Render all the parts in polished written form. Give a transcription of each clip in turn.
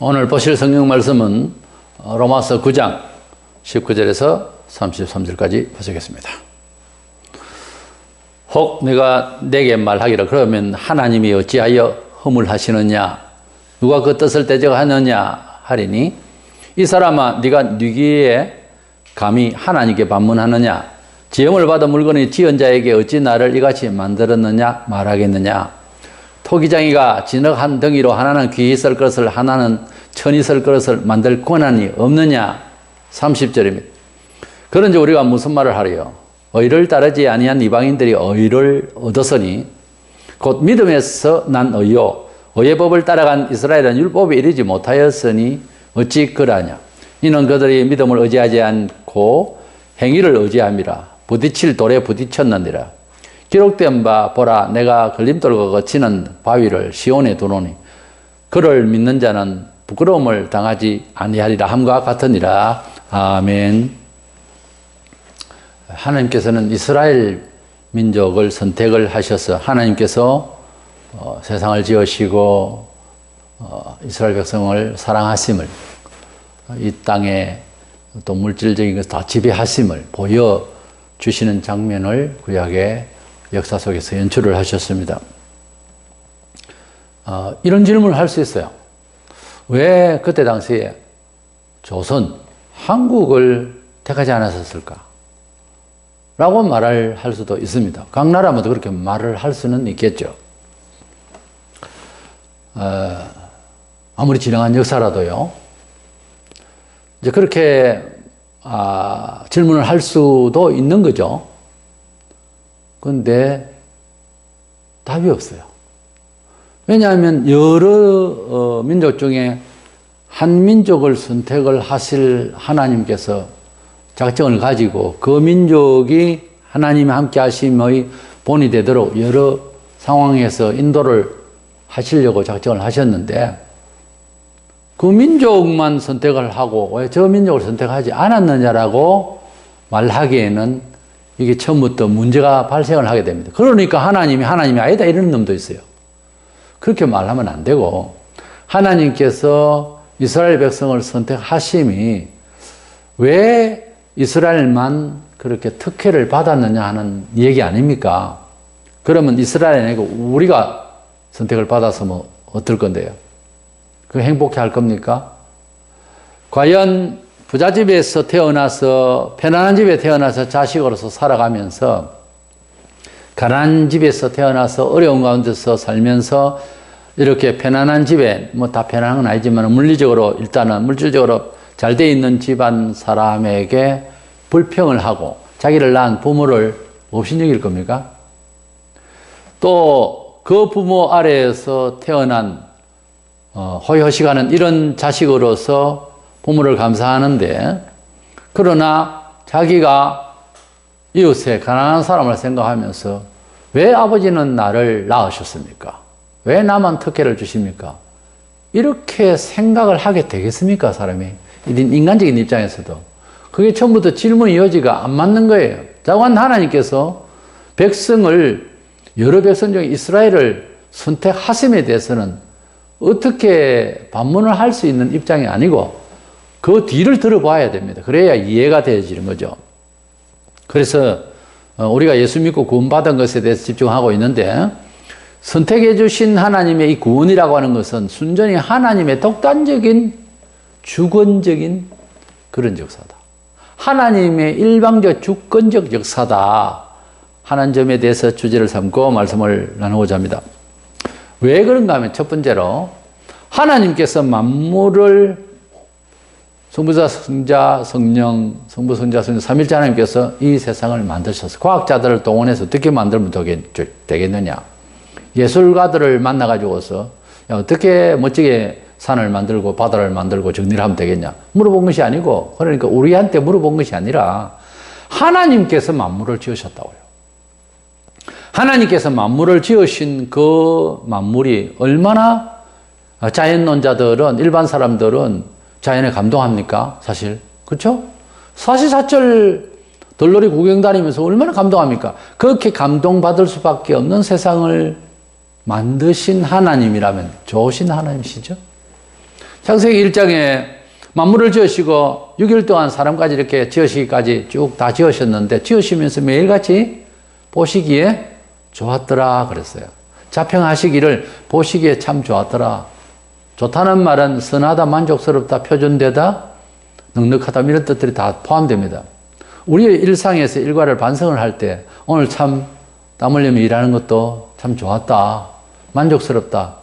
오늘 보실 성경 말씀은 로마서 9장 19절에서 33절까지 보시겠습니다. 혹 네가 내게 말하기를 그러면 하나님이 어찌하여 허물하시느냐 누가 그 뜻을 대적하느냐 하리니 이 사람아 네가 네기에 감히 하나님께 반문하느냐 지음을 받은 물건이 지은 자에게 어찌 나를 이같이 만들었느냐 말하겠느냐 토기장이가 진흙 덩이로 하나는 귀히 쓸 것을 하나는 천히 쓸 것을 만들 권한이 없느냐 30절입니다. 그런지 우리가 무슨 말을 하리요 의를 따르지 아니한 이방인들이 의를 얻었으니 곧 믿음에서 난 의요 의의 법을 따라간 이스라엘은 율법에 이르지 못하였으니 어찌 그러하냐 이는 그들이 믿음을 의지하지 않고 행위를 의지함이라 부딪힐 돌에 부딪혔느니라. 기록된 바 보라 내가 걸림돌과 거치는 바위를 시온에 두노니 그를 믿는 자는 부끄러움을 당하지 아니하리라 함과 같으니라. 아멘. 하나님께서는 이스라엘 민족을 선택을 하셔서 하나님께서 세상을 지으시고 이스라엘 백성을 사랑하심을 이 땅에 또 물질적인 것을 다 지배하심을 보여주시는 장면을 구약의 역사 속에서 연출을 하셨습니다. 이런 질문을 할 수 있어요. 왜 그때 당시에 조선, 한국을 택하지 않았을까? 라고 말을 할 수도 있습니다. 각 나라마다 그렇게 말을 할 수는 있겠죠. 아무리 지나간 역사라도요. 이제 그렇게 질문을 할 수도 있는 거죠. 그런데 답이 없어요. 왜냐하면 여러 민족 중에 한 민족을 선택을 하실 하나님께서 작정을 가지고 그 민족이 하나님이 함께 하심의 본이 되도록 여러 상황에서 인도를 하시려고 작정을 하셨는데 그 민족만 선택을 하고 왜 저 민족을 선택하지 않았느냐라고 말하기에는 이게 처음부터 문제가 발생을 하게 됩니다. 그러니까 하나님이 아니다 이런 놈도 있어요. 그렇게 말하면 안 되고 하나님께서 이스라엘 백성을 선택하심이 왜 이스라엘만 그렇게 특혜를 받았느냐 하는 얘기 아닙니까? 그러면 이스라엘이 아니고 우리가 선택을 받았으면 어떨 건데요? 그 행복해 할 겁니까? 과연 부잣집에서 태어나서 편안한 집에 태어나서 자식으로서 살아가면서 가난한 집에서 태어나서 어려운 가운데서 살면서 이렇게 편안한 집에 뭐 다 편안한 건 아니지만 물리적으로 일단은 물질적으로 잘 돼 있는 집안 사람에게 불평을 하고 자기를 낳은 부모를 없인 여길 겁니까? 또 그 부모 아래에서 태어난 호의호식하는 이런 자식으로서 부모를 감사하는데 그러나 자기가 이웃에 가난한 사람을 생각하면서 왜 아버지는 나를 낳으셨습니까? 왜 나만 특혜를 주십니까? 이렇게 생각을 하게 되겠습니까? 사람이 인간적인 입장에서도 그게 처음부터 질문의 여지가 안 맞는 거예요. 자관 하나님께서 백성을 여러 백성 중에 이스라엘을 선택하심에 대해서는 어떻게 반문을 할 수 있는 입장이 아니고 그 뒤를 들어봐야 됩니다. 그래야 이해가 되어지는 거죠. 그래서 우리가 예수 믿고 구원받은 것에 대해서 집중하고 있는데 선택해 주신 하나님의 이 구원이라고 하는 것은 순전히 하나님의 독단적인 주권적인 그런 역사다. 하나님의 일방적 주권적 역사다 하는 점에 대해서 주제를 삼고 말씀을 나누고자 합니다. 왜 그런가 하면 첫 번째로 하나님께서 만물을 성부자, 성자, 성령, 성부, 성자, 성령, 삼일째 하나님께서 이 세상을 만드셨어요. 과학자들을 동원해서 어떻게 만들면 되겠느냐. 예술가들을 만나가지고서 어떻게 멋지게 산을 만들고 바다를 만들고 정리를 하면 되겠냐. 물어본 것이 아니고 그러니까 우리한테 물어본 것이 아니라 하나님께서 만물을 지으셨다고요. 하나님께서 만물을 지으신 그 만물이 얼마나 자연론자들은 일반 사람들은 자연에 감동합니까? 사실. 그렇죠? 사시사철 들러리 구경 다니면서 얼마나 감동합니까? 그렇게 감동받을 수밖에 없는 세상을 만드신 하나님이라면 좋으신 하나님이시죠? 창세기 1장에 만물을 지으시고 6일 동안 사람까지 이렇게 지으시기까지 쭉 다 지으셨는데 지으시면서 매일같이 보시기에 좋았더라 그랬어요. 자평하시기를 보시기에 참 좋았더라. 좋다는 말은 선하다, 만족스럽다, 표준되다, 넉넉하다 이런 뜻들이 다 포함됩니다. 우리의 일상에서 일과를 반성을 할 때 오늘 참 땀 흘리며 일하는 것도 참 좋았다, 만족스럽다,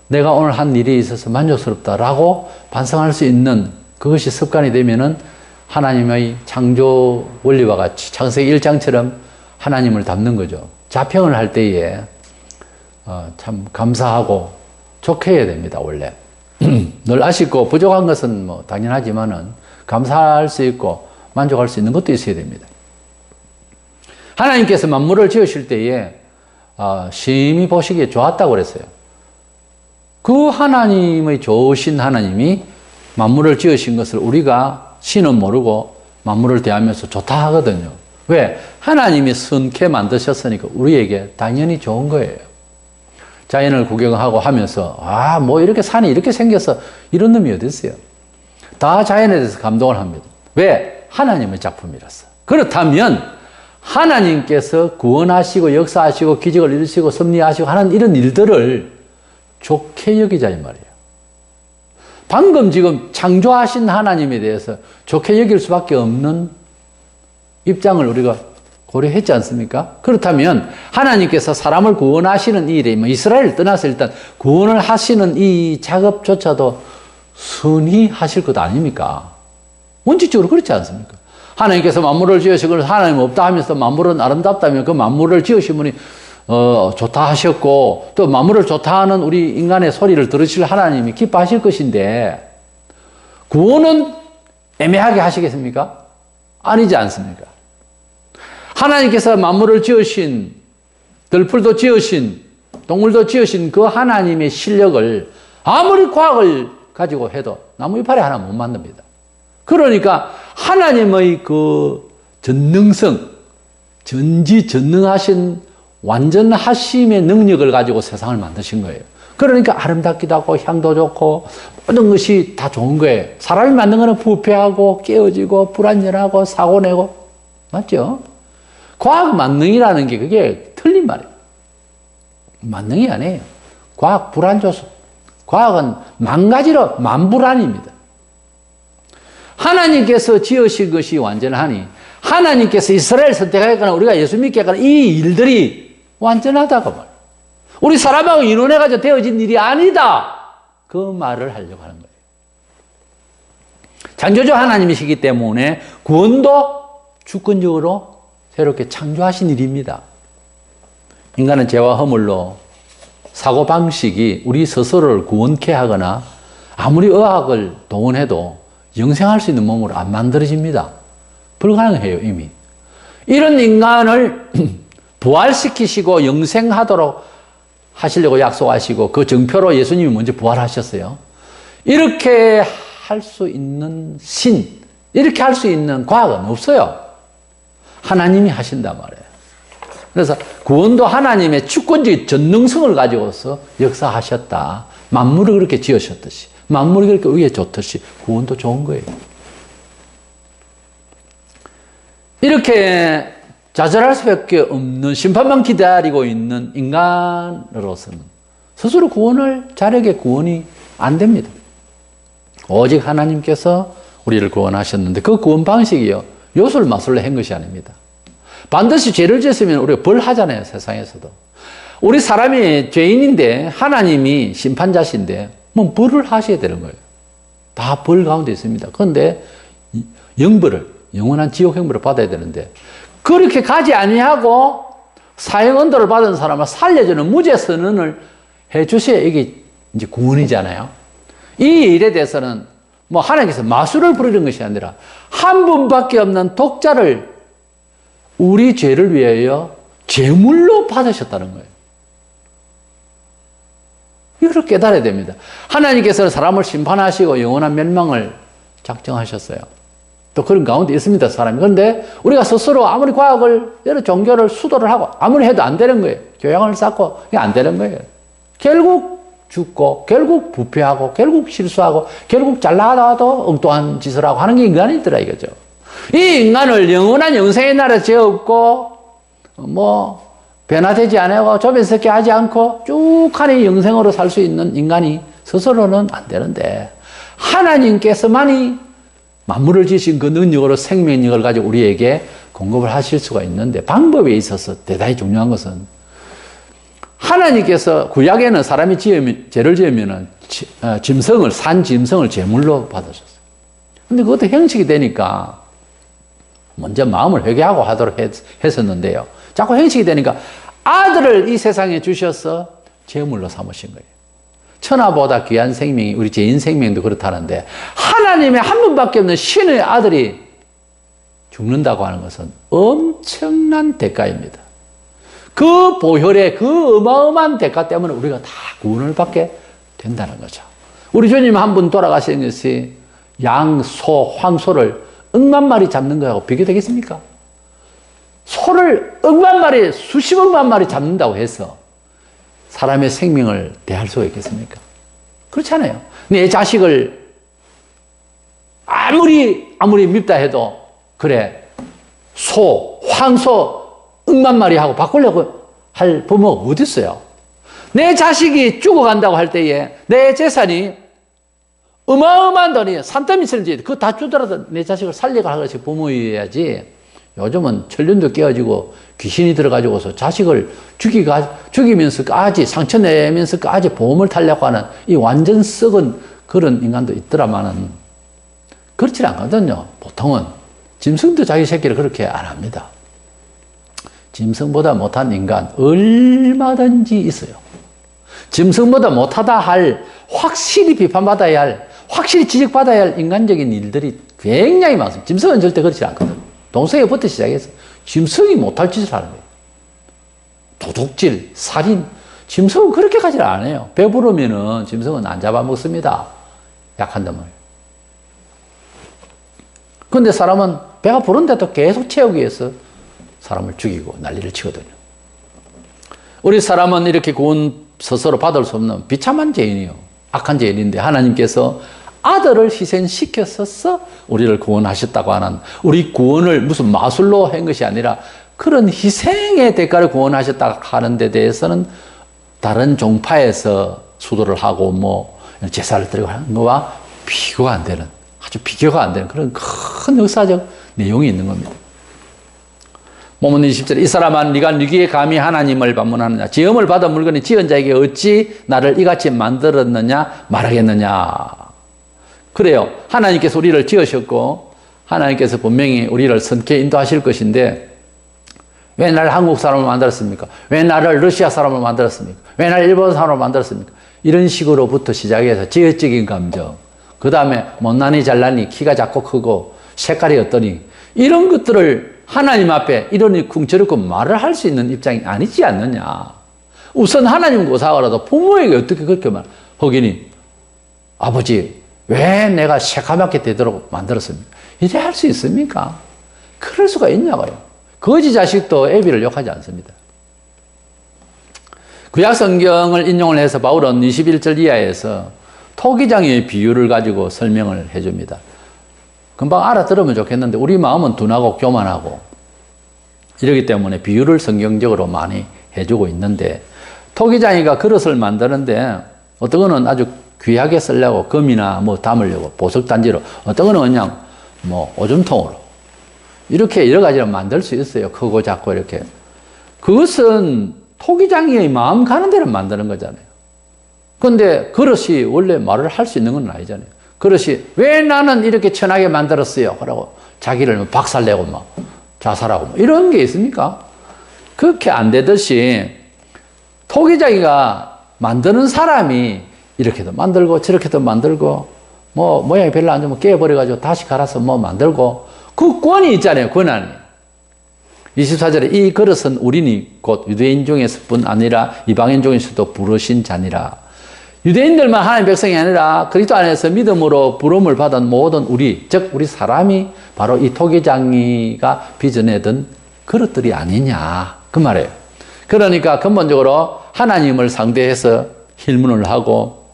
내가 오늘 한 일이 있어서 만족스럽다라고 반성할 수 있는 그것이 습관이 되면은 하나님의 창조 원리와 같이 창세기 1장처럼 하나님을 닮는 거죠. 자평을 할 때에 참 감사하고 좋게 해야 됩니다. 원래 늘 아쉽고 부족한 것은 뭐 당연하지만은 감사할 수 있고 만족할 수 있는 것도 있어야 됩니다. 하나님께서 만물을 지으실 때에 심히 보시기에 좋았다고 그랬어요. 그 하나님의 좋으신 하나님이 만물을 지으신 것을 우리가 신은 모르고 만물을 대하면서 좋다 하거든요. 왜? 하나님이 선케 만드셨으니까 우리에게 당연히 좋은 거예요. 자연을 구경하고 하면서 뭐 이렇게 산이 이렇게 생겨서 이런 놈이 어디 있어요? 다 자연에 대해서 감동을 합니다. 왜? 하나님의 작품이라서. 그렇다면 하나님께서 구원하시고 역사하시고 기적을 이루시고 섭리하시고 하는 이런 일들을 좋게 여기자 이 말이에요. 방금 지금 창조하신 하나님에 대해서 좋게 여길 수밖에 없는 입장을 우리가 고려했지 않습니까? 그렇다면 하나님께서 사람을 구원하시는 이 일에 이스라엘을 떠나서 일단 구원을 하시는 이 작업조차도 순히 하실 것 아닙니까? 원칙적으로 그렇지 않습니까? 하나님께서 만물을 지으시고 하나님 없다 하면서 만물은 아름답다면 그 만물을 지으신 분이 좋다 하셨고 또 만물을 좋다 하는 우리 인간의 소리를 들으실 하나님이 기뻐하실 것인데 구원은 애매하게 하시겠습니까? 아니지 않습니까? 하나님께서 만물을 지으신 들풀도 지으신 동물도 지으신 그 하나님의 실력을 아무리 과학을 가지고 해도 나무 이파리 하나 못 만듭니다. 그러니까 하나님의 그 전능성, 전지전능하신 완전하심의 능력을 가지고 세상을 만드신 거예요. 그러니까 아름답기도 하고 향도 좋고 모든 것이 다 좋은 거예요. 사람이 만든 거는 부패하고 깨어지고 불안전하고 사고내고 맞죠? 과학 만능이라는 게 그게 틀린 말이에요. 만능이 아니에요. 과학 불안조수. 과학은 만가지로 만불안입니다. 하나님께서 지으신 것이 완전하니 하나님께서 이스라엘 선택하거나 우리가 예수 믿게 하거나 이 일들이 완전하다고 말해요. 우리 사람하고 인원해가지고 되어진 일이 아니다. 그 말을 하려고 하는 거예요. 창조주 하나님이시기 때문에 구원도 주권적으로 새롭게 창조하신 일입니다. 인간은 죄와 허물로 사고방식이 우리 스스로를 구원케 하거나 아무리 의학을 동원해도 영생할 수 있는 몸으로 안 만들어집니다. 불가능해요, 이미. 이런 인간을 부활시키시고 영생하도록 하시려고 약속하시고 그 증표로 예수님이 먼저 부활하셨어요. 이렇게 할 수 있는 신, 이렇게 할 수 있는 과학은 없어요. 하나님이 하신단 말이에요. 그래서 구원도 하나님의 주권적인 전능성을 가지고서 역사하셨다. 만물을 그렇게 지으셨듯이, 만물이 그렇게 의에 좋듯이 구원도 좋은 거예요. 이렇게 좌절할 수밖에 없는 심판만 기다리고 있는 인간으로서는 스스로 구원을 자력에 구원이 안 됩니다. 오직 하나님께서 우리를 구원하셨는데 그 구원 방식이요, 요술 마술로 한 것이 아닙니다. 반드시 죄를 지었으면 우리가 벌하잖아요, 세상에서도. 우리 사람이 죄인인데 하나님이 심판자신데 뭐 벌을 하셔야 되는 거예요. 다 벌 가운데 있습니다. 그런데 영벌을, 영원한 지옥 형벌을 받아야 되는데 그렇게 가지 아니하고 사형 언도를 받은 사람을 살려주는 무죄 선언을 해 주셔야 이게 이제 구원이잖아요. 이 일에 대해서는 뭐 하나님께서 마술을 부리는 것이 아니라 한 분밖에 없는 독자를 우리 죄를 위하여 제물로 받으셨다는 거예요. 이걸 깨달아야 됩니다. 하나님께서는 사람을 심판하시고 영원한 멸망을 작정하셨어요. 또 그런 가운데 있습니다, 사람이. 그런데 우리가 스스로 아무리 과학을, 여러 종교를 수도를 하고 아무리 해도 안 되는 거예요. 교양을 쌓고 그게 안 되는 거예요. 결국 죽고 결국 부패하고 결국 실수하고 결국 잘 나가다가도 엉뚱한 짓을 하고 하는 게 인간이더라 이거죠. 이 인간을 영원한 영생의 나라에 재없고 뭐 변화되지 않고 좁은스럽게 하지 않고 쭉 하는 영생으로 살 수 있는 인간이 스스로는 안 되는데 하나님께서만이 만물을 지으신 그 능력으로 생명력을 가지고 우리에게 공급을 하실 수가 있는데 방법에 있어서 대단히 중요한 것은 하나님께서 구약에는 사람이 죄를 지으면 산 짐승을 제물로 받으셨어요. 근데 그것도 형식이 되니까 먼저 마음을 회개하고 하도록 했었는데요. 자꾸 형식이 되니까 아들을 이 세상에 주셔서 제물로 삼으신 거예요. 천하보다 귀한 생명이 우리 죄인 생명도 그렇다는데 하나님의 한 분밖에 없는 신의 아들이 죽는다고 하는 것은 엄청난 대가입니다. 그 보혈의 그 어마어마한 대가 때문에 우리가 다 구원을 받게 된다는 거죠. 우리 주님 한 분 돌아가신 것이 양, 소, 황소를 억만 마리 잡는 거하고 비교되겠습니까? 소를 억만 마리, 수십억만 마리 잡는다고 해서 사람의 생명을 대할 수가 있겠습니까? 그렇잖아요. 내 자식을 아무리 밉다 해도 그래 소, 황소 억만 마리 하고 바꾸려고 할 부모가 어디 있어요? 내 자식이 죽어간다고 할 때에 내 재산이 어마어마한 돈이 산더미처럼 그거 다 주더라도 내 자식을 살리고 할 것이 부모여야지. 요즘은 천륜도 깨어지고 귀신이 들어가지고서 자식을 죽이면서까지 상처 내면서까지 보험을 타려고 하는 이 완전 썩은 그런 인간도 있더라마는 그렇지 않거든요. 보통은 짐승도 자기 새끼를 그렇게 안 합니다. 짐승보다 못한 인간 얼마든지 있어요. 짐승보다 못하다 할 확실히 비판받아야 할 확실히 지적받아야 할 인간적인 일들이 굉장히 많습니다. 짐승은 절대 그렇지 않거든요. 동성애부터 시작해서 짐승이 못할 짓을 하는 거예요. 도둑질, 살인, 짐승은 그렇게까지는 안 해요. 배부르면은 짐승은 안 잡아먹습니다. 약한 놈을. 그런데 사람은 배가 부른데도 계속 채우기 위해서 사람을 죽이고 난리를 치거든요. 우리 사람은 이렇게 구원 스스로 받을 수 없는 비참한 죄인이요. 악한 죄인인데 하나님께서 아들을 희생시켜서 우리를 구원하셨다고 하는 우리 구원을 무슨 마술로 한 것이 아니라 그런 희생의 대가를 구원하셨다고 하는 데 대해서는 다른 종파에서 수도를 하고 뭐 제사를 드리고 하는 것과 비교가 안 되는 아주 비교가 안 되는 그런 큰 역사적 내용이 있는 겁니다. 본문 20절 이 사람아 네가 누구에 감히 하나님을 반문하느냐 지음을 받은 물건이 지은 자에게 어찌 나를 이같이 만들었느냐 말하겠느냐. 그래요. 하나님께서 우리를 지으셨고 하나님께서 분명히 우리를 선케 인도하실 것인데 왜 나를 한국 사람을 만들었습니까? 왜 나를 러시아 사람을 만들었습니까? 왜 나를 일본 사람을 만들었습니까? 이런 식으로부터 시작해서 지역적인 감정, 그 다음에 못나니 잘나니 키가 작고 크고 색깔이 어떠니 이런 것들을 하나님 앞에 이러니 쿵처렇고 말을 할 수 있는 입장이 아니지 않느냐. 우선 하나님 고사하라도 부모에게 어떻게 그렇게 말 허기니 아버지 왜 내가 새까맣게 되도록 만들었습니까? 이래 할 수 있습니까? 그럴 수가 있냐고요. 거지 자식도 애비를 욕하지 않습니다. 구약 성경을 인용을 해서 바울은 21절 이하에서 토기장의 비유를 가지고 설명을 해줍니다. 금방 알아들으면 좋겠는데 우리 마음은 둔하고 교만하고 이러기 때문에 비유를 성경적으로 많이 해주고 있는데 토기장이가 그릇을 만드는데 어떤 거는 아주 귀하게 쓰려고 금이나 뭐 담으려고 보석단지로 어떤 거는 그냥 뭐 오줌통으로 이렇게 여러 가지로 만들 수 있어요. 크고 작고 이렇게. 그것은 토기장이의 마음 가는 대로 만드는 거잖아요. 그런데 그릇이 원래 말을 할 수 있는 건 아니잖아요. 그릇이 왜 나는 이렇게 천하게 만들었어요? 그러고 자기를 박살내고 막 자살하고 뭐 이런 게 있습니까? 그렇게 안 되듯이 토기장이가 만드는 사람이 이렇게도 만들고 저렇게도 만들고 뭐 모양이 별로 안 좋으면 깨버려가지고 다시 갈아서 뭐 만들고 그 권이 있잖아요. 권한이. 24절에 이 그릇은 우리니 곧 유대인 중에서뿐 아니라 이방인 중에서도 부르신 자니라. 유대인들만 하나님 백성이 아니라 그리스도 안에서 믿음으로 부름을 받은 모든 우리, 즉 우리 사람이 바로 이 토기장이가 빚어내던 그릇들이 아니냐 그 말이에요. 그러니까 근본적으로 하나님을 상대해서 힐문을 하고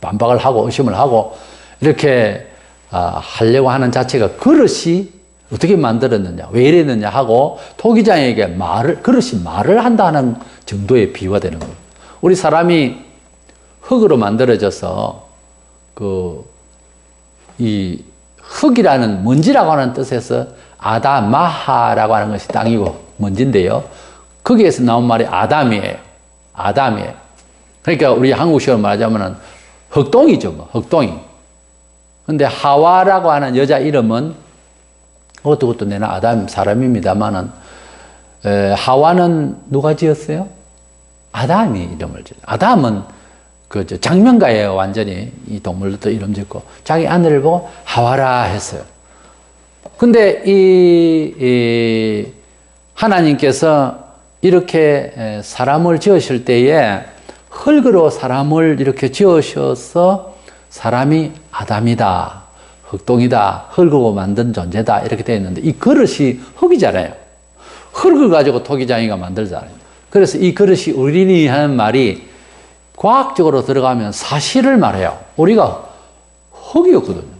반박을 하고 의심을 하고 이렇게 하려고 하는 자체가 그릇이 어떻게 만들었느냐, 왜 이랬느냐 하고 토기장에게 그릇이 말을 한다는 정도의 비유가 되는 거예요. 우리 사람이 흙으로 만들어져서 이 흙이라는 먼지라고 하는 뜻에서 아다마하라고 하는 것이 땅이고 먼지인데요. 거기에서 나온 말이 아담이에요. 아담이에요. 그러니까 우리 한국식으로 말하자면은 흑동이죠, 뭐, 흑동이. 근데 하와라고 하는 여자 이름은 그것도 내는 아담 사람입니다만은, 하와는 누가 지었어요? 아담이 이름을 지었어요. 아담은 장면가예요, 완전히. 이 동물도 이름 짓고. 자기 아내를 보고 하와라 했어요. 근데 하나님께서 이렇게 사람을 지으실 때에 흙으로 사람을 이렇게 지으셔서 사람이 아담이다, 흙동이다, 흙으로 만든 존재다 이렇게 되어 있는데 이 그릇이 흙이잖아요. 흙을 가지고 토기장이가 만들잖아요. 그래서 이 그릇이 우린이 하는 말이 과학적으로 들어가면 사실을 말해요. 우리가 흙이었거든요.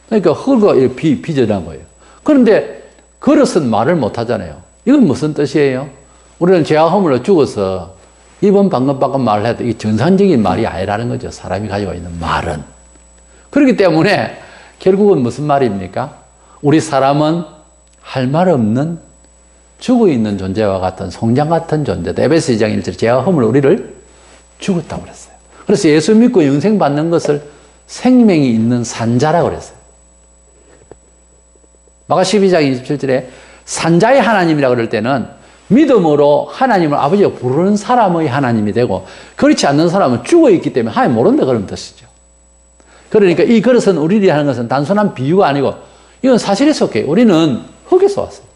그러니까 흙을 빚어낸 거예요. 그런데 그릇은 말을 못 하잖아요. 이건 무슨 뜻이에요? 우리는 죄와 허물로 죽어서 이번 방금 말을 해도 이게 정상적인 말이 아니라는 거죠. 사람이 가지고 있는 말은. 그렇기 때문에 결국은 무슨 말입니까? 우리 사람은 할 말 없는 죽어 있는 존재와 같은 송장 같은 존재다. 에베소 2장 1절 죄와 허물 우리를 죽었다고 그랬어요. 그래서 예수 믿고 영생 받는 것을 생명이 있는 산자라고 그랬어요. 마가 12장 27절에 산자의 하나님이라고 그럴 때는 믿음으로 하나님을 아버지가 부르는 사람의 하나님이 되고 그렇지 않는 사람은 죽어있기 때문에 하나님 모른다 그런 뜻이죠. 그러니까 이 그릇은 우리들이 하는 것은 단순한 비유가 아니고 이건 사실에 속해요. 우리는 흙에서 왔어요.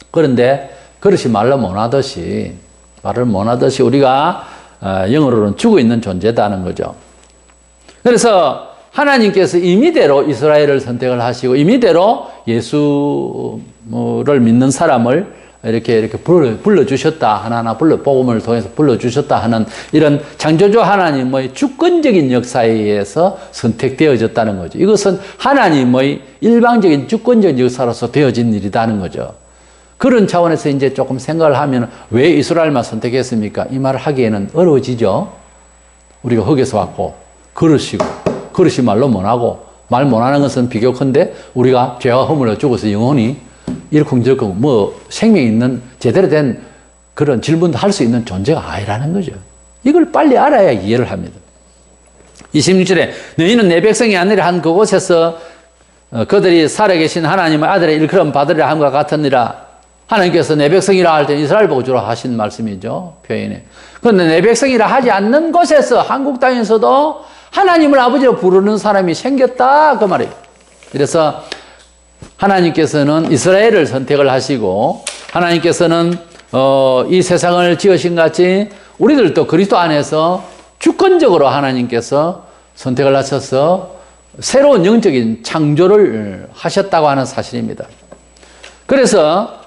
그런데 그릇이 말을 못하듯이 우리가 영어로는 죽어있는 존재다는 거죠. 그래서 하나님께서 임의대로 이스라엘을 선택을 하시고 임의대로 예수를 믿는 사람을 이렇게 불러주셨다. 하나하나 복음을 통해서 불러주셨다 하는 이런 창조주 하나님의 주권적인 역사에 의해서 선택되어졌다는 거죠. 이것은 하나님의 일방적인 주권적인 역사로서 되어진 일이라는 거죠. 그런 차원에서 이제 조금 생각을 하면 왜 이스라엘만 선택했습니까? 이 말을 하기에는 어려워지죠. 우리가 흙에서 왔고, 그릇이 말로 못하고, 말 못하는 것은 비교컨대 우리가 죄와 허물로 죽어서 영혼이 이러쿵저러쿵 생명 있는 제대로 된 그런 질문도 할 수 있는 존재가 아니라는 거죠. 이걸 빨리 알아야 이해를 합니다. 26절에 너희는 내 백성이 아니라 한 그곳에서 그들이 살아계신 하나님의 아들의 일컬음 받으리라 함과 같으니라. 하나님께서 내 백성이라 할 때 이스라엘 보고 주로 하신 말씀이죠. 표현에. 그런데 내 백성이라 하지 않는 곳에서 한국 땅에서도 하나님을 아버지로 부르는 사람이 생겼다 그 말이에요. 그래서 하나님께서는 이스라엘을 선택을 하시고 하나님께서는 이 세상을 지으신 같이 우리들도 그리스도 안에서 주권적으로 하나님께서 선택을 하셔서 새로운 영적인 창조를 하셨다고 하는 사실입니다. 그래서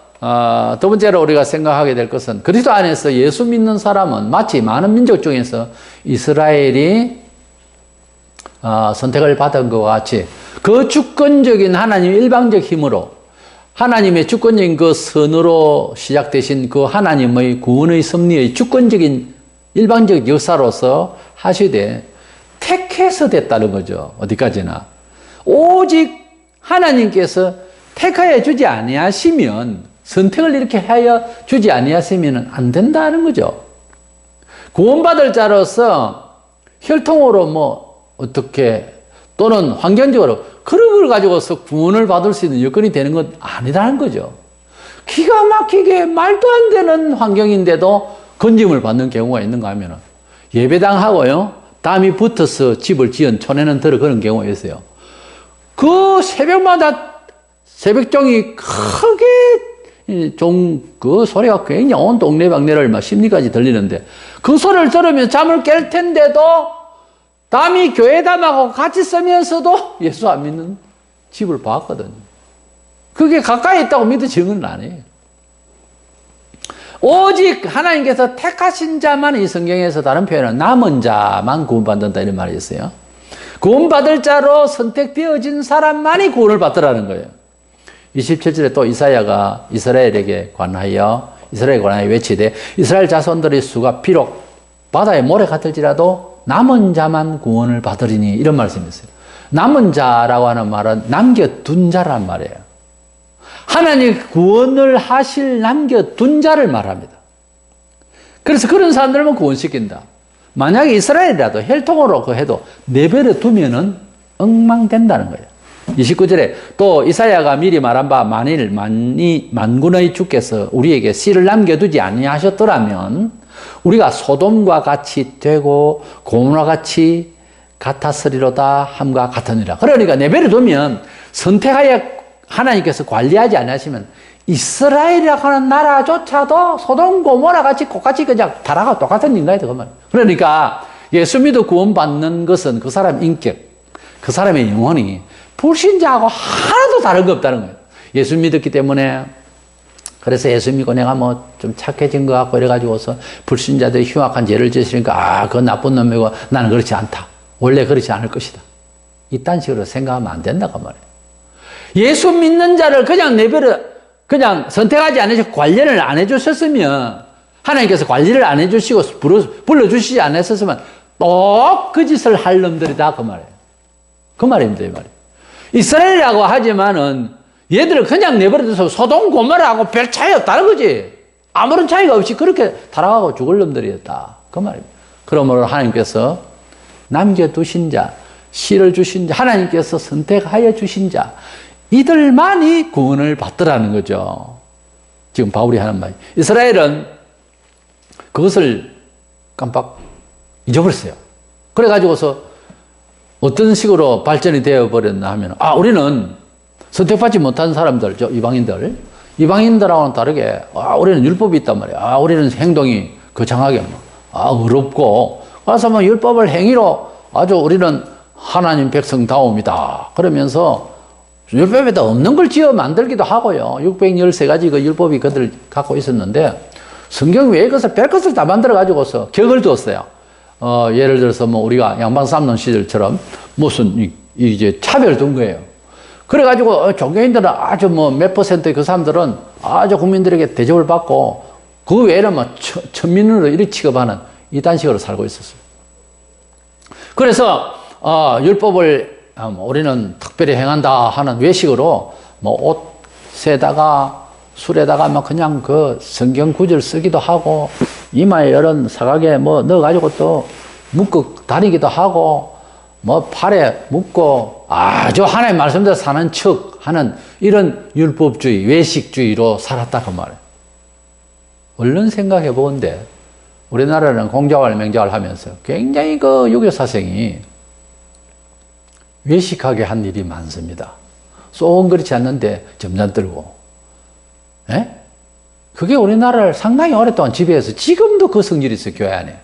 두 번째로 우리가 생각하게 될 것은 그리스도 안에서 예수 믿는 사람은 마치 많은 민족 중에서 이스라엘이 선택을 받은 것과 같이 그 주권적인 하나님의 일방적 힘으로 하나님의 주권적인 그 선으로 시작되신 그 하나님의 구원의 섭리의 주권적인 일방적 역사로서 하시되 택해서 됐다는 거죠. 어디까지나. 오직 하나님께서 택하여 주지 아니하시면 선택을 이렇게 하여 주지 아니하시면 안 된다는 거죠. 구원받을 자로서 혈통으로 어떻게 또는 환경적으로 그런 걸 가지고서 구원을 받을 수 있는 여건이 되는 건 아니라는 거죠. 기가 막히게 말도 안 되는 환경인데도 건짐을 받는 경우가 있는가 하면 예배당하고요 땀이 붙어서 집을 지은 촌에는 들어 그런 경우가 있어요. 그 새벽마다 새벽종이 크게 그 소리가 굉장히 온 동네방네를 막 심리까지 들리는데 그 소리를 들으면 잠을 깰 텐데도 남이 교회담하고 같이 쓰면서도 예수 안 믿는 집을 봤거든요. 그게 가까이 있다고 믿어지는 건 아니에요. 오직 하나님께서 택하신 자만 이 성경에서 다른 표현은 남은 자만 구원받는다 이런 말이 있어요. 구원받을 자로 선택되어진 사람만이 구원을 받더라는 거예요. 27절에 또 이사야가 이스라엘에 관하여 외치되 이스라엘 자손들의 수가 비록 바다의 모래 같을지라도 남은 자만 구원을 받으리니 이런 말씀이 있어요. 남은 자라고 하는 말은 남겨둔 자란 말이에요. 하나님 구원을 하실 남겨둔 자를 말합니다. 그래서 그런 사람들만 구원시킨다. 만약에 이스라엘이라도 혈통으로 그 해도 내버려 두면은 엉망된다는 거예요. 29절에 또 이사야가 미리 말한 바 만일 만군의 주께서 우리에게 씨를 남겨두지 아니하셨더라면 우리가 소돔과 같이 되고 고모라 같이 같았으리로다 함과 같으니라. 그러니까 내버려 두면 선택하여 하나님께서 관리하지 않으시면 이스라엘이라고 하는 나라조차도 소돔 고모라 같이 똑같이 그냥 타락하고 똑같은 인간이다 그 말. 그러니까 예수 믿어 구원받는 것은 그 사람 인격, 그 사람의 영혼이 불신자하고 하나도 다른 거 없다는 거예요. 예수 믿었기 때문에 그래서 예수 믿고 내가 뭐 좀 착해진 것 같고 이래가지고서 불신자들이 흉악한 죄를 지으니까 그건 나쁜 놈이고 나는 그렇지 않다. 원래 그렇지 않을 것이다. 이딴 식으로 생각하면 안 된다고 말이에요. 예수 믿는 자를 그냥 내버려 그냥 선택하지 않으시고 관리를 안 해주셨으면 하나님께서 관리를 안 해주시고 불러주시지 않았었으면 또 그 짓을 할 놈들이다 그 말이에요. 그 말입니다. 이 말이에요. 이스라엘이라고 하지만은 얘들을 그냥 내버려둬서 소돔 고모라하고 별 차이 없다는 거지. 아무런 차이가 없이 그렇게 타락하고 죽을 놈들이었다. 그 말입니다. 그러므로 하나님께서 남겨두신 자, 씨를 주신 자, 하나님께서 선택하여 주신 자, 이들만이 구원을 받더라는 거죠. 지금 바울이 하는 말. 이스라엘은 그것을 깜빡 잊어버렸어요. 그래가지고서 어떤 식으로 발전이 되어버렸나 하면, 우리는 선택받지 못한 사람들, 이방인들하고는 다르게, 우리는 율법이 있단 말이야. 우리는 행동이 거창하게, 어렵고, 그래서 뭐 율법을 행위로 아주 우리는 하나님 백성다움이다. 그러면서 율법에다 없는 걸 지어 만들기도 하고요. 613가지 그 율법이 그들 갖고 있었는데, 성경 외에 것을 별것을 다 만들어가지고서 격을 두었어요. 예를 들어서 뭐 우리가 양반 삶는 시절처럼 무슨 이제 차별 둔 거예요. 그래가지고 종교인들은 아주 뭐 몇 퍼센트의 그 사람들은 아주 국민들에게 대접을 받고 그 외에는 뭐 천민으로 이렇게 취급하는 이딴 식으로 살고 있었어요. 그래서 율법을 우리는 특별히 행한다 하는 외식으로 뭐 옷에다가 술에다가 막 그냥 그 성경 구절 쓰기도 하고 이마에 이런 사각에 뭐 넣어가지고 또 묶고 다니기도 하고 뭐 팔에 묶고 아주 하나님 말씀대로 사는 척 하는 이런 율법주의, 외식주의로 살았다 그 말이에요. 얼른 생각해 보건데 우리나라는 공자왈 맹자왈 하면서 굉장히 그 유교사생이 외식하게 한 일이 많습니다. 쏙은 그렇지 않는데 점잖 들고. 예? 그게 우리나라를 상당히 오랫동안 지배해서 지금도 그 성질이 있어요, 교회 안에.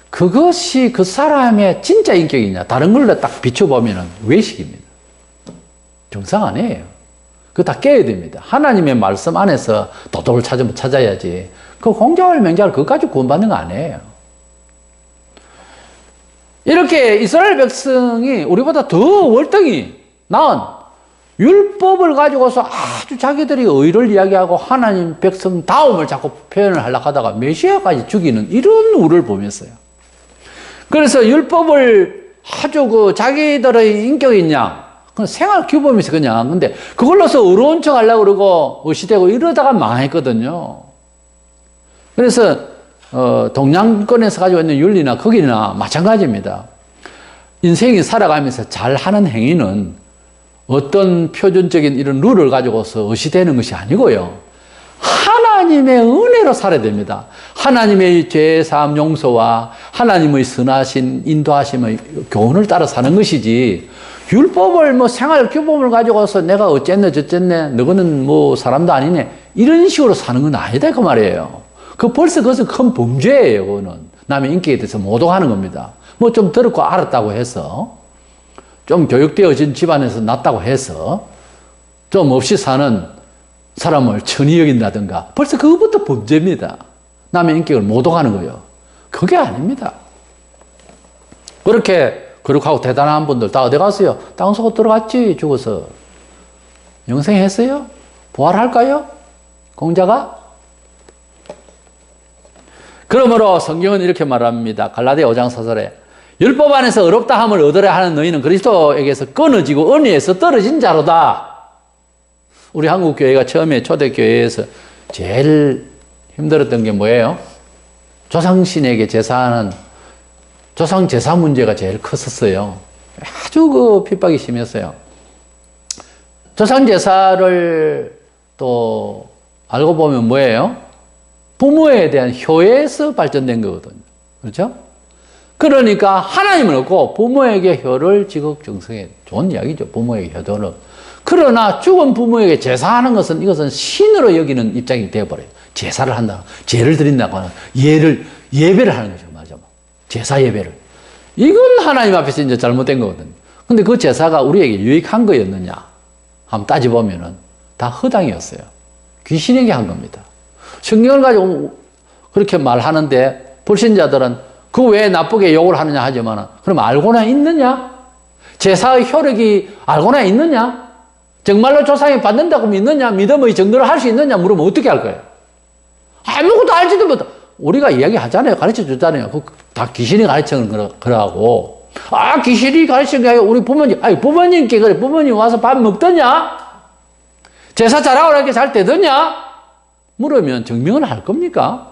그것이 그 사람의 진짜 인격이냐, 다른 걸로 딱 비춰보면 외식입니다. 정상 아니에요. 그거 다 깨야 됩니다. 하나님의 말씀 안에서 도덕을 찾아야지. 그 공자왈 맹자왈 그거 가지고 구원받는 거 아니에요. 이렇게 이스라엘 백성이 우리보다 더 월등히 나은 율법을 가지고서 아주 자기들이 의를 이야기하고 하나님 백성 다움을 자꾸 표현을 하려고 하다가 메시아까지 죽이는 이런 우를 보면서요. 그래서 율법을 아주 그 자기들의 인격이 있냐, 그냥 생활 규범에서 그냥, 근데 그걸로서 의로운 척 하려고 그러고 의시되고 이러다가 망했거든요. 그래서 동양권에서 가지고 있는 윤리나 거기나 마찬가지입니다. 인생이 살아가면서 잘하는 행위는 어떤 표준적인 이런 룰을 가지고서 의시되는 것이 아니고요. 하나님의 은혜로 살아야 됩니다. 하나님의 죄사함 용서와 하나님의 선하신 인도하심의 교훈을 따라 사는 것이지, 율법을 뭐 생활 규범을 가지고서 내가 어쨌네 저쨌네 너거는 뭐 사람도 아니네 이런 식으로 사는 건 아니다 그 말이에요. 벌써 그것은 큰 범죄예요. 그거는 남의 인격에 대해서 모독하는 겁니다. 뭐 좀 들었고 알았다고 해서, 좀 교육되어진 집안에서 났다고 해서 좀 없이 사는 사람을 천히 여긴다든가 벌써 그것부터 범죄입니다. 남의 인격을 모독하는 거예요. 그게 아닙니다. 그렇게 거룩하고 대단한 분들 다 어디 갔어요? 땅속으로 들어갔지, 죽어서. 영생했어요? 부활할까요? 공자가? 그러므로 성경은 이렇게 말합니다. 갈라디아 5장 4절에 율법 안에서 의롭다 함을 얻으려 하는 너희는 그리스도에게서 끊어지고 은혜에서 떨어진 자로다. 우리 한국교회가 처음에 초대교회에서 제일 힘들었던 게 뭐예요? 조상신에게 제사하는 조상 제사 문제가 제일 컸었어요. 아주 그 핍박이 심했어요. 조상 제사를 또 알고 보면 뭐예요? 부모에 대한 효에서 발전된 거거든요. 그렇죠? 그러니까 하나님을 얻고 부모에게 효를 지극정성해. 좋은 이야기죠. 부모에게 효도는. 그러나 죽은 부모에게 제사하는 것은 이것은 신으로 여기는 입장이 되어버려요. 제사를 한다. 제를 드린다고 하는 예배를 하는 거죠. 맞아. 제사 예배를. 이건 하나님 앞에서 이제 잘못된 거거든요. 근데 그 제사가 우리에게 유익한 거였느냐? 한번 따져보면은 다 허당이었어요. 귀신에게 한 겁니다. 성경을 가지고 그렇게 말하는데 불신자들은 그 왜 나쁘게 욕을 하느냐 하지만 그럼 알고나 있느냐? 제사의 효력이 알고나 있느냐? 정말로 조상이 받는다고 믿느냐? 믿음의 정도를 할 수 있느냐? 물으면 어떻게 할 거예요? 아무것도 알지도 못해. 우리가 이야기하잖아요. 가르쳐 주잖아요. 다 귀신이 가르치는 거라고. 아, 귀신이 가르치는 게 아니라 우리 부모님, 아니, 부모님께 그래. 부모님 와서 밥 먹더냐? 제사 잘하고 이렇게 잘 되더냐? 물으면 증명을 할 겁니까?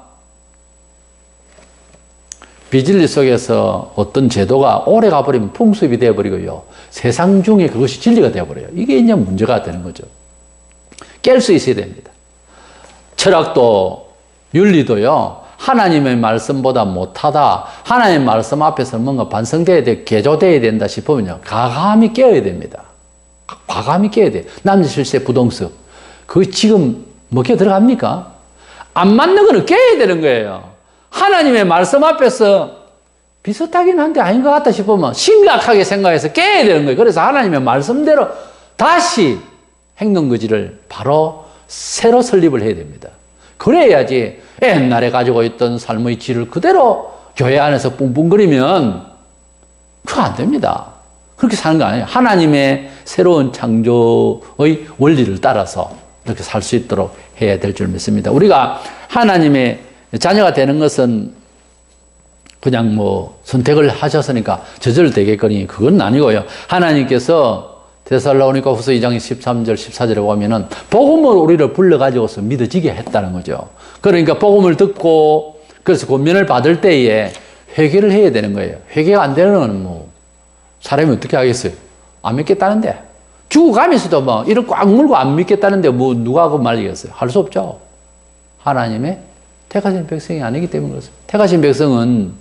비진리 속에서 어떤 제도가 오래 가버리면 풍습이 되어버리고요. 세상 중에 그것이 진리가 되어버려요. 이게 이제 문제가 되는 거죠. 깰 수 있어야 됩니다. 철학도 윤리도요. 하나님의 말씀보다 못하다. 하나님의 말씀 앞에서 뭔가 반성돼야 돼, 개조돼야 된다 싶으면요. 과감히 깨어야 됩니다. 과감히 깨어야 돼요. 남실세 부동석. 그거 지금 먹혀 들어갑니까? 안 맞는 거는 깨야 되는 거예요. 하나님의 말씀 앞에서 비슷하긴 한데 아닌 것 같다 싶으면 심각하게 생각해서 깨야 되는 거예요. 그래서 하나님의 말씀대로 다시 행동거지를 바로 새로 설립을 해야 됩니다. 그래야지 옛날에 가지고 있던 삶의 질을 그대로 교회 안에서 뿡뿡거리면 그거 안 됩니다. 그렇게 사는 거 아니에요. 하나님의 새로운 창조의 원리를 따라서 이렇게 살 수 있도록 해야 될 줄 믿습니다. 우리가 하나님의 자녀가 되는 것은 그냥 뭐 선택을 하셨으니까 저절로 되겠거니 그건 아니고요. 하나님께서 데살로니가 후서 2장 13절 14절에 보면은 복음을 우리를 불러가지고서 믿어지게 했다는 거죠. 그러니까 복음을 듣고 그래서 권면을 받을 때에 회개를 해야 되는 거예요. 회개가 안 되는 뭐 사람이 어떻게 하겠어요? 안 믿겠다는데 죽어가면서도 뭐 이를 꽉 물고 안 믿겠다는데 뭐 누가 그 말이겠어요? 할 수 없죠. 하나님의 택하신 백성이 아니기 때문에 그렇습니다. 택하신 백성은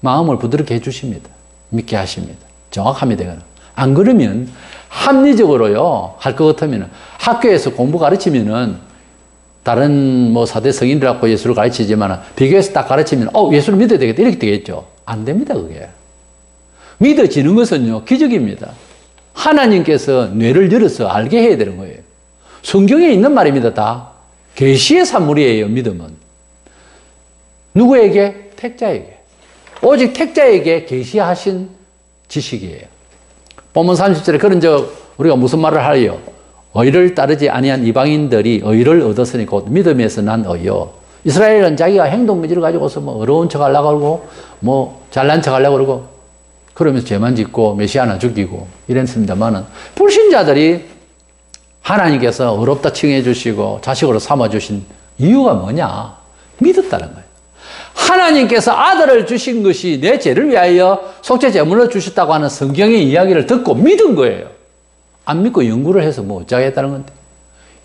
마음을 부드럽게 해주십니다. 믿게 하십니다. 정확합니다. 안 그러면 합리적으로요 할 것 같으면 학교에서 공부 가르치면은 다른 뭐 4대 성인이라고 예수를 가르치지만 비교해서 딱 가르치면 예수를 믿어야 되겠다 이렇게 되겠죠. 안 됩니다. 그게 믿어지는 것은요 기적입니다. 하나님께서 뇌를 열어서 알게 해야 되는 거예요. 성경에 있는 말입니다. 다 계시의 산물이에요. 믿음은 누구에게? 택자에게. 오직 택자에게 계시하신 지식이에요. 본문 30절에 그런 적 우리가 무슨 말을 하여? 의를 따르지 아니한 이방인들이 의를 얻었으니 곧 믿음에서 난 의요. 이스라엘은 자기가 행동무지를 가지고서 뭐 어려운 척 하려고 그러고 뭐 잘난 척 하려고 그러고 그러면서 죄만 짓고 메시아나 죽이고 이랬습니다만은 불신자들이 하나님께서 어렵다 칭해 주시고 자식으로 삼아 주신 이유가 뭐냐? 믿었다는 거예요. 하나님께서 아들을 주신 것이 내 죄를 위하여 속죄 제물로 주셨다고 하는 성경의 이야기를 듣고 믿은 거예요. 안 믿고 연구를 해서 뭐 어쩌겠다는 건데.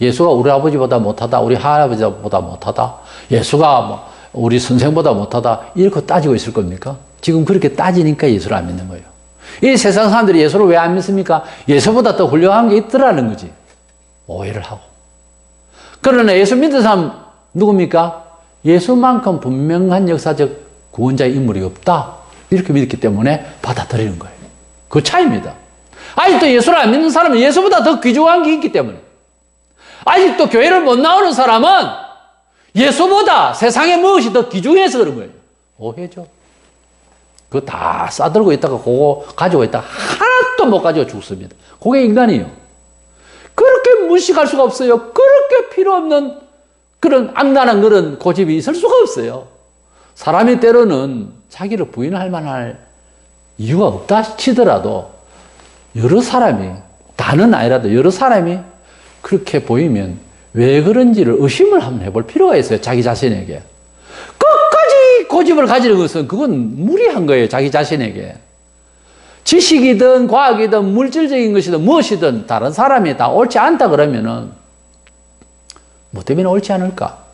예수가 우리 아버지보다 못하다, 우리 할아버지보다 못하다, 예수가 뭐 우리 선생보다 못하다 이렇게 따지고 있을 겁니까? 지금 그렇게 따지니까 예수를 안 믿는 거예요. 이 세상 사람들이 예수를 왜 안 믿습니까? 예수보다 더 훌륭한 게 있더라는 거지. 오해를 하고. 그러나 예수 믿는 사람 누굽니까? 예수만큼 분명한 역사적 구원자의 인물이 없다. 이렇게 믿기 때문에 받아들이는 거예요. 그 차이입니다. 아직도 예수를 안 믿는 사람은 예수보다 더 귀중한 게 있기 때문에. 아직도 교회를 못 나오는 사람은 예수보다 세상에 무엇이 더 귀중해서 그런 거예요. 오해죠. 그거 다 싸들고 있다가 그거 가지고 있다가 하나도 못 가지고 죽습니다. 그게 인간이에요. 그렇게 무식할 수가 없어요. 그렇게 필요 없는 그런 악랄한 그런 고집이 있을 수가 없어요. 사람이 때로는 자기를 부인할 만할 이유가 없다 치더라도 여러 사람이, 다는 아니라도 여러 사람이 그렇게 보이면 왜 그런지를 의심을 한번 해볼 필요가 있어요. 자기 자신에게. 끝까지 고집을 가지는 것은 그건 무리한 거예요. 자기 자신에게. 지식이든 과학이든 물질적인 것이든 무엇이든 다른 사람이 다 옳지 않다 그러면은 뭐 때문에 옳지 않을까?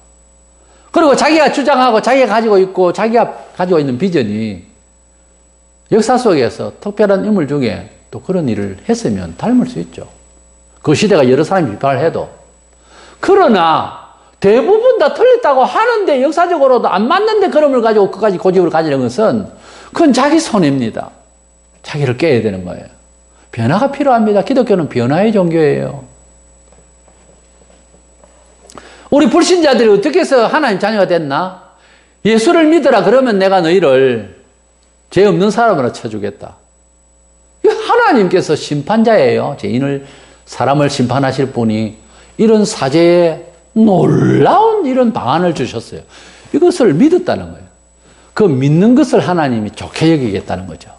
그리고 자기가 주장하고 자기가 가지고 있고 자기가 가지고 있는 비전이 역사 속에서 특별한 인물 중에 또 그런 일을 했으면 닮을 수 있죠. 그 시대가 여러 사람이 비판을 해도. 그러나 대부분 다 틀렸다고 하는데 역사적으로도 안 맞는데 그럼을 가지고 끝까지 고집을 가지는 것은 그건 자기 손해입니다. 자기를 깨야 되는 거예요. 변화가 필요합니다. 기독교는 변화의 종교예요. 우리 불신자들이 어떻게 해서 하나님 자녀가 됐나? 예수를 믿으라 그러면 내가 너희를 죄 없는 사람으로 쳐주겠다. 하나님께서 심판자예요. 죄인을, 사람을 심판하실 분이 이런 사제에 놀라운 이런 방안을 주셨어요. 이것을 믿었다는 거예요. 그 믿는 것을 하나님이 좋게 여기겠다는 거죠.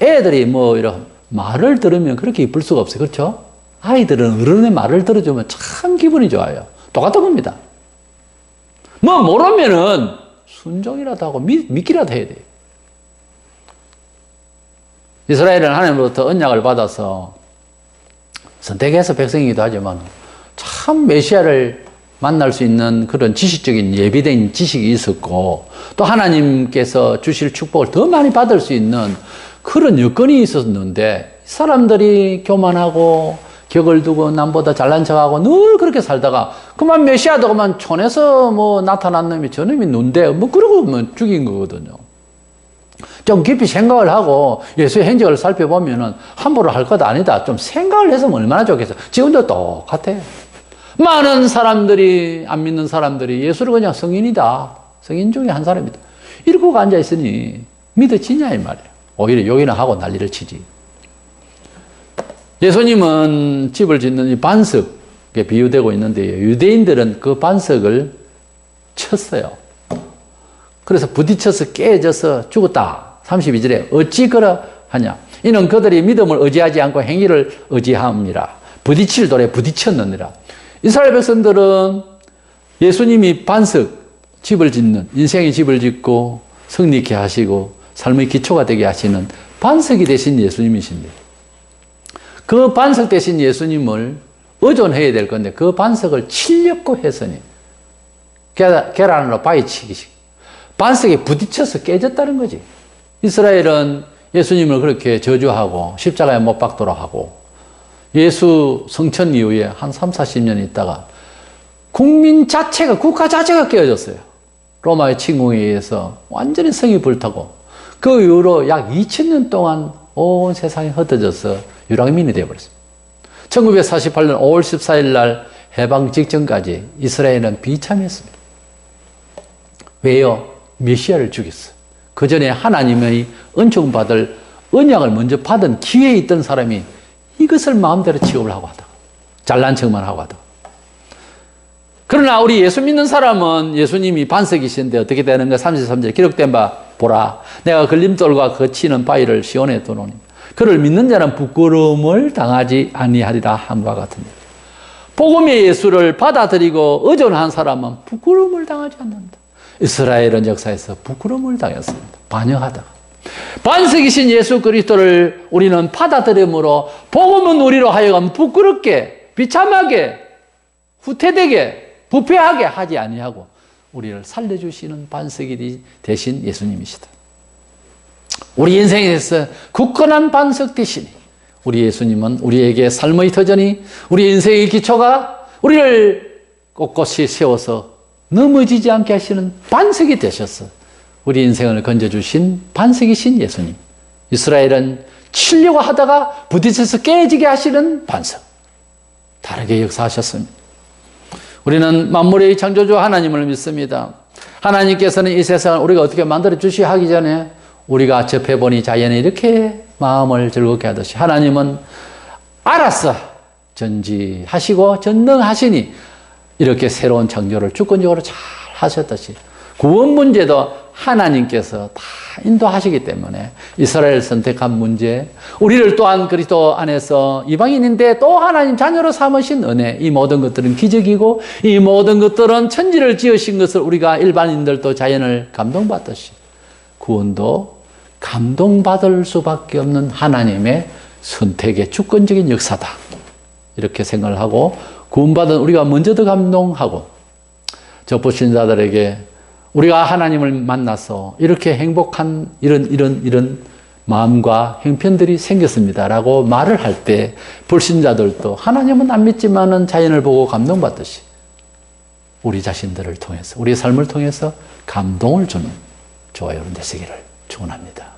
애들이 뭐 이런 말을 들으면 그렇게 이쁠 수가 없어요. 그렇죠? 아이들은 어른의 말을 들어주면 참 기분이 좋아요. 똑같은 겁니다. 뭐 모르면은 순종이라도 하고 믿기라도 해야 돼요. 이스라엘은 하나님으로부터 언약을 받아서 선택해서 백성이기도 하지만 참 메시아를 만날 수 있는 그런 지식적인 예비된 지식이 있었고 또 하나님께서 주실 축복을 더 많이 받을 수 있는 그런 여건이 있었는데 사람들이 교만하고 격을 두고 남보다 잘난 척하고 늘 그렇게 살다가 그만 메시아도 그만 촌에서 뭐 나타난 놈이 저놈이 눈대 뭐 그러고 뭐 죽인 거거든요. 좀 깊이 생각을 하고 예수의 행적을 살펴보면은 함부로 할 것 아니다. 좀 생각을 했으면 얼마나 좋겠어. 지금도 똑같아요. 많은 사람들이, 안 믿는 사람들이 예수를 그냥 성인이다. 성인 중에 한 사람이다. 이러고 앉아있으니 믿어지냐, 이 말이에요. 오히려 욕이나 하고 난리를 치지. 예수님은 집을 짓는 이 반석에 비유되고 있는데 유대인들은 그 반석을 쳤어요. 그래서 부딪혀서 깨져서 죽었다. 32절에 어찌 그러하냐. 이는 그들이 믿음을 의지하지 않고 행위를 의지함이라. 부딪힐 돌에 부딪혔느니라. 이스라엘 백성들은 예수님이 반석, 집을 짓는, 인생의 집을 짓고 성리케 하시고 삶의 기초가 되게 하시는 반석이 되신 예수님이십니다. 그 반석 되신 예수님을 의존해야 될 건데 그 반석을 치려고 했으니 계란으로 바위치기식 반석에 부딪혀서 깨졌다는 거지. 이스라엘은 예수님을 그렇게 저주하고 십자가에 못 박도록 하고 예수 성천 이후에 한 3, 40년 있다가 국민 자체가, 국가 자체가 깨어졌어요. 로마의 침공에 의해서 완전히 성이 불타고 그 이후로 약 2000년 동안 온 세상이 흩어져서 유랑민이 되어버렸습니다. 1948년 5월 14일 날 해방 직전까지 이스라엘은 비참했습니다. 왜요? 메시아를 죽였어요. 그 전에 하나님의 은총 받을 언약을 먼저 받은 기회에 있던 사람이 이것을 마음대로 취업을 하고 하다가 잘난 척만 하고 하다가 그러나 우리 예수 믿는 사람은 예수님이 반석이신데 어떻게 되는가? 33절 기록된 바 보라 내가 걸림돌과 거치는 바위를 시온에 두노니 그를 믿는 자는 부끄러움을 당하지 아니하리라 함과 같으니라. 복음의 예수를 받아들이고 의존한 사람은 부끄러움을 당하지 않는다. 이스라엘은 역사에서 부끄러움을 당했습니다. 반역하다가. 반석이신 예수 그리스도를 우리는 받아들임으로 복음은 우리로 하여금 부끄럽게, 비참하게, 후퇴되게, 부패하게 하지 아니하고 우리를 살려주시는 반석이 되신 예수님이시다. 우리 인생에서 굳건한 반석 되시니 우리 예수님은 우리에게 삶의 터전이 우리 인생의 기초가 우리를 꼿꼿이 세워서 넘어지지 않게 하시는 반석이 되셔서 우리 인생을 건져주신 반석이신 예수님. 이스라엘은 치려고 하다가 부딪혀서 깨지게 하시는 반석. 다르게 역사하셨습니다. 우리는 만물의 창조주 하나님을 믿습니다. 하나님께서는 이 세상을 우리가 어떻게 만들어 주시기 하기 전에 우리가 접해보니 자연이 이렇게 마음을 즐겁게 하듯이 하나님은 알았어 전지하시고 전능하시니 이렇게 새로운 창조를 주권적으로 잘 하셨듯이 구원 문제도 하나님께서 다 인도하시기 때문에 이스라엘 선택한 문제, 우리를 또한 그리스도 안에서 이방인인데 또 하나님 자녀로 삼으신 은혜, 이 모든 것들은 기적이고 이 모든 것들은 천지를 지으신 것을 우리가 일반인들도 자연을 감동받듯이 구원도 감동받을 수밖에 없는 하나님의 선택의 주권적인 역사다. 이렇게 생각을 하고 구원받은 우리가 먼저 더 감동하고 저 불신자들에게 우리가 하나님을 만나서 이렇게 행복한 이런 마음과 형편들이 생겼습니다라고 말을 할 때 불신자들도 하나님은 안 믿지만은 자연을 보고 감동받듯이 우리 자신들을 통해서 우리의 삶을 통해서 감동을 주는 저와 여러분 되시기를 축원합니다.